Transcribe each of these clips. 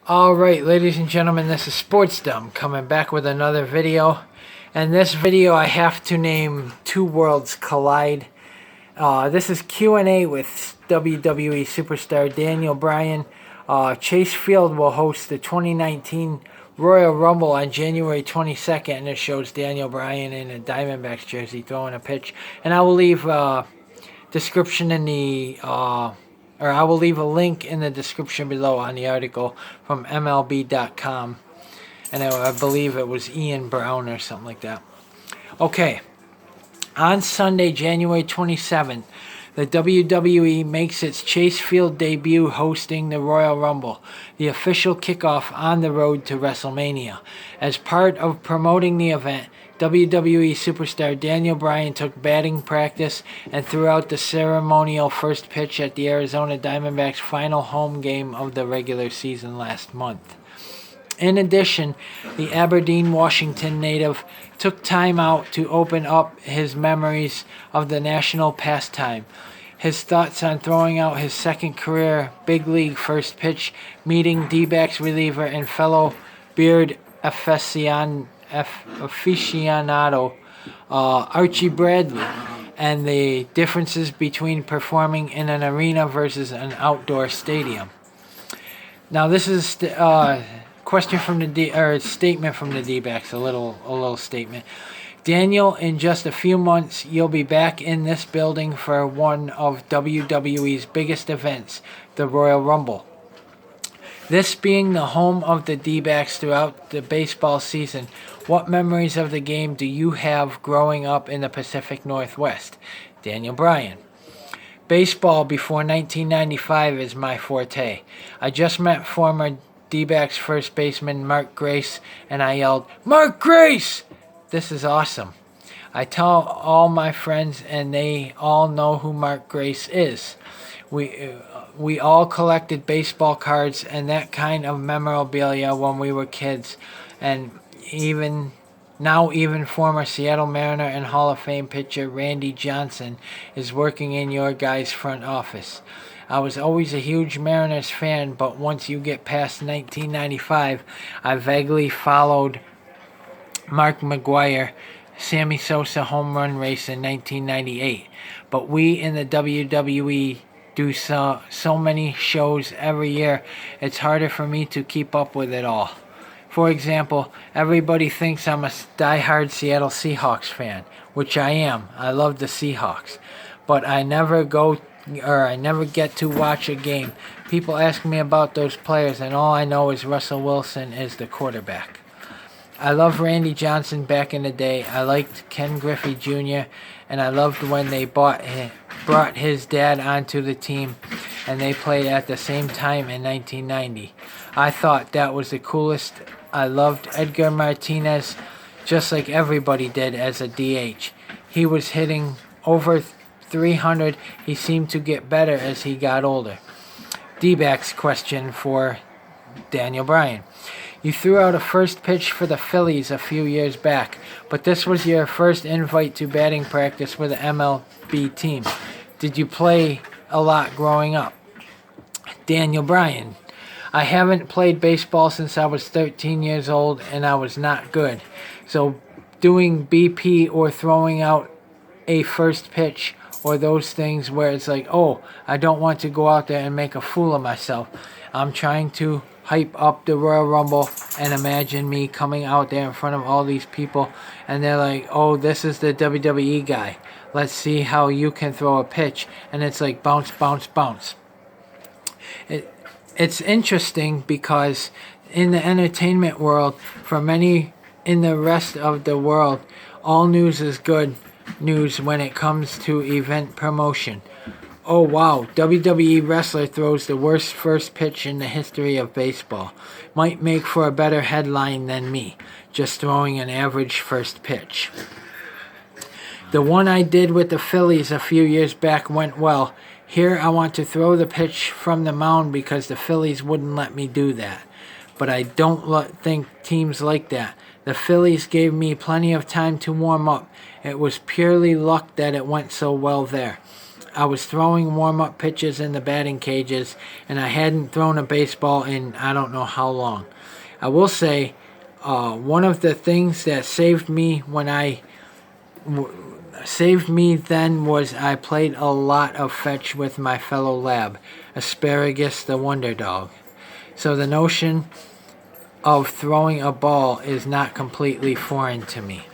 Alright, ladies and gentlemen, this is SportsDumb coming back with another video. And this video I have to name Two Worlds Collide. This is Q&A with WWE superstar Daniel Bryan. Chase Field will host the 2019 Royal Rumble on January 22nd, and it shows Daniel Bryan in a Diamondbacks jersey throwing a pitch. And I will leave description in the I will leave a link in the description below on the article from MLB.com. And I believe it was Ian Brown or something like that. Okay. On Sunday, January 27th, the WWE makes its Chase Field debut hosting the Royal Rumble, the official kickoff on the road to WrestleMania. As part of promoting the event, WWE superstar Daniel Bryan took batting practice and threw out the ceremonial first pitch at the Arizona Diamondbacks' final home game of the regular season last month. In addition, the Aberdeen, Washington native took time out to open up his memories of the national pastime. His thoughts on throwing out his second career big league first pitch, meeting D-backs reliever and fellow beard aficionado Archie Bradley, and the differences between performing in an arena versus an outdoor stadium. Now this is question from the statement from the D-backs, a little statement. Daniel, in just a few months, you'll be back in this building for one of WWE's biggest events, the Royal Rumble. This being the home of the D-backs throughout the baseball season, what memories of the game do you have growing up in the Pacific Northwest? Daniel Bryan. Baseball before 1995 is my forte. I just met former D-backs first baseman Mark Grace, and I yelled, "Mark Grace!" This is awesome. I tell all my friends, and they all know who Mark Grace is. We all collected baseball cards and that kind of memorabilia when we were kids, and even former Seattle Mariner and Hall of Fame pitcher Randy Johnson is working in your guys' front office. I was always a huge Mariners fan, but once you get past 1995, I vaguely followed Mark McGwire, Sammy Sosa home run race in 1998. But we in the WWE do so many shows every year, it's harder for me to keep up with it all. For example, everybody thinks I'm a diehard Seattle Seahawks fan, which I am. I love the Seahawks. But I never get to watch a game. People ask me about those players, and all I know is Russell Wilson is the quarterback. I loved Randy Johnson back in the day. I liked Ken Griffey Jr., and I loved when they brought his dad onto the team, and they played at the same time in 1990. I thought that was the coolest. I loved Edgar Martinez, just like everybody did as a DH. He was hitting over 300. He seemed to get better as he got older. D-backs question for Daniel Bryan. You threw out a first pitch for the Phillies a few years back, but this was your first invite to batting practice with the MLB team. Did you play a lot growing up? Daniel Bryan. I haven't played baseball since I was 13 years old, and I was not good. So doing BP or throwing out a first pitch or those things where it's like, oh, I don't want to go out there and make a fool of myself. I'm trying to hype up the Royal Rumble, and imagine me coming out there in front of all these people, and they're like, oh, this is the WWE guy. Let's see how you can throw a pitch. And it's like bounce, bounce, bounce. It's interesting because in the entertainment world, for many in the rest of the world, all news is good news when it comes to event promotion. Oh wow, WWE wrestler throws the worst first pitch in the history of baseball. Might make for a better headline than me, just throwing an average first pitch. The one I did with the Phillies a few years back went well. Here I want to throw the pitch from the mound because the Phillies wouldn't let me do that. But I don't think teams like that. The Phillies gave me plenty of time to warm up. It was purely luck that it went so well there. I was throwing warm-up pitches in the batting cages, and I hadn't thrown a baseball in I don't know how long. I will say, one of the things that saved me then was I played a lot of fetch with my fellow lab, Asparagus the Wonder Dog. So the notion of throwing a ball is not completely foreign to me.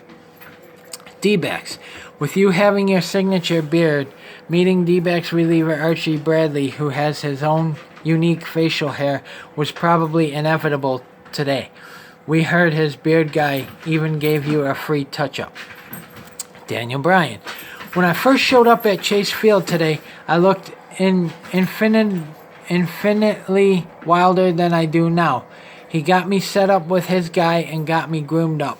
D-backs. With you having your signature beard, meeting D-backs reliever Archie Bradley, who has his own unique facial hair, was probably inevitable today. We heard his beard guy even gave you a free touch-up. Daniel Bryan. When I first showed up at Chase Field today, I looked infinitely wilder than I do now. He got me set up with his guy and got me groomed up.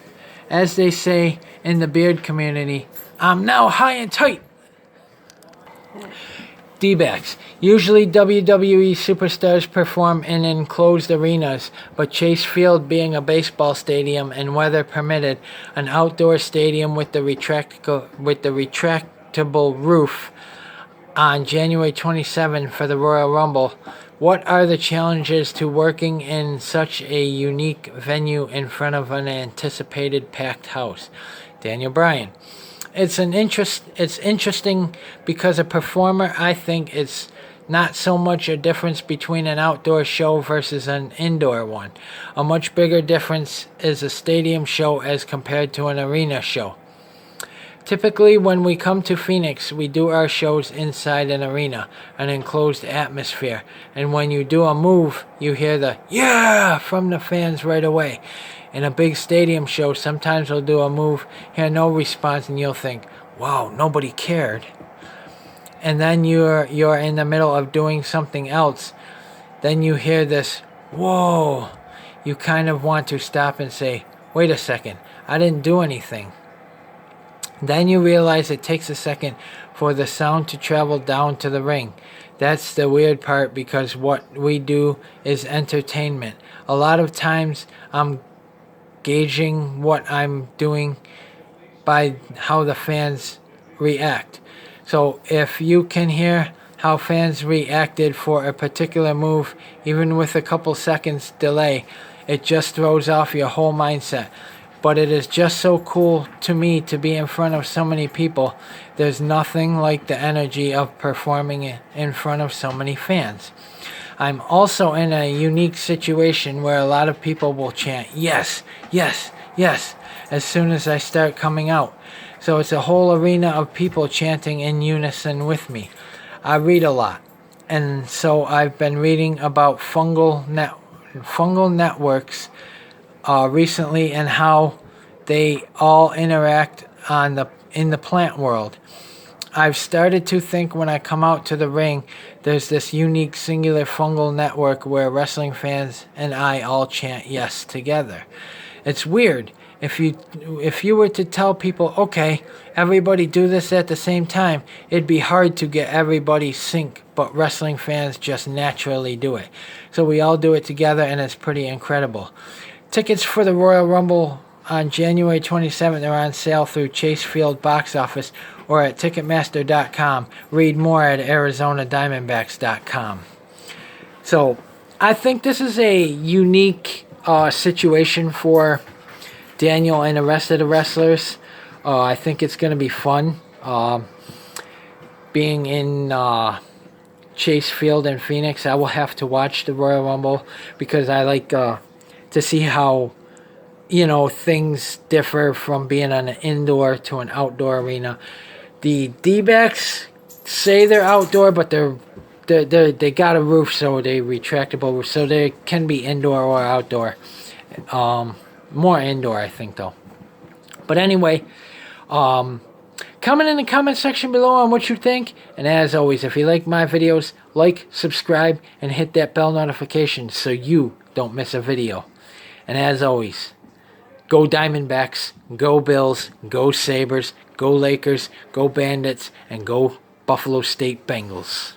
As they say in the beard community, I'm now high and tight. D-backs. Usually WWE superstars perform in enclosed arenas, but Chase Field being a baseball stadium and weather permitted, an outdoor stadium with the retractable roof on January 27 for the Royal Rumble. What are the challenges to working in such a unique venue in front of an anticipated packed house? Daniel Bryan. It's interesting because a performer, I think it's not so much a difference between an outdoor show versus an indoor one. A much bigger difference is a stadium show as compared to an arena show. Typically, when we come to Phoenix, we do our shows inside an arena, an enclosed atmosphere. And when you do a move, you hear the "yeah" from the fans right away. In a big stadium show, sometimes we'll do a move, hear no response, and you'll think, wow, nobody cared. And then you're in the middle of doing something else. Then you hear this, whoa. You kind of want to stop and say, wait a second, I didn't do anything. Then you realize it takes a second for the sound to travel down to the ring. That's the weird part because what we do is entertainment. A lot of times I'm gauging what I'm doing by how the fans react. So if you can hear how fans reacted for a particular move, even with a couple seconds delay, it just throws off your whole mindset. But it is just so cool to me to be in front of so many people. There's nothing like the energy of performing in front of so many fans. I'm also in a unique situation where a lot of people will chant, yes, yes, yes, as soon as I start coming out. So it's a whole arena of people chanting in unison with me. I read a lot, and so I've been reading about fungal networks recently and how they all interact in the plant world. I've started to think when I come out to the ring, there's this unique singular fungal network where wrestling fans and I all chant yes together. It's weird. If you were to tell people, okay, everybody do this at the same time, it'd be hard to get everybody sync, but wrestling fans just naturally do it. So we all do it together and it's pretty incredible. Tickets for the Royal Rumble on January 27th are on sale through Chase Field box office or at Ticketmaster.com. Read more at ArizonaDiamondbacks.com. So I think this is a unique situation for Daniel and the rest of the wrestlers. I think it's going to be fun being in Chase Field in Phoenix. I will have to watch the Royal Rumble because I like to see how things differ from being an indoor to an outdoor arena. The D-backs say they're outdoor, but they got a roof, so they retractable roof, so they can be indoor or outdoor. More indoor, I think, though. But anyway, comment in the comment section below on what you think. And as always, if you like my videos, like, subscribe, and hit that bell notification so you don't miss a video. And as always, go Diamondbacks, go Bills, go Sabres, go Lakers, go Bandits, and go Buffalo State Bengals.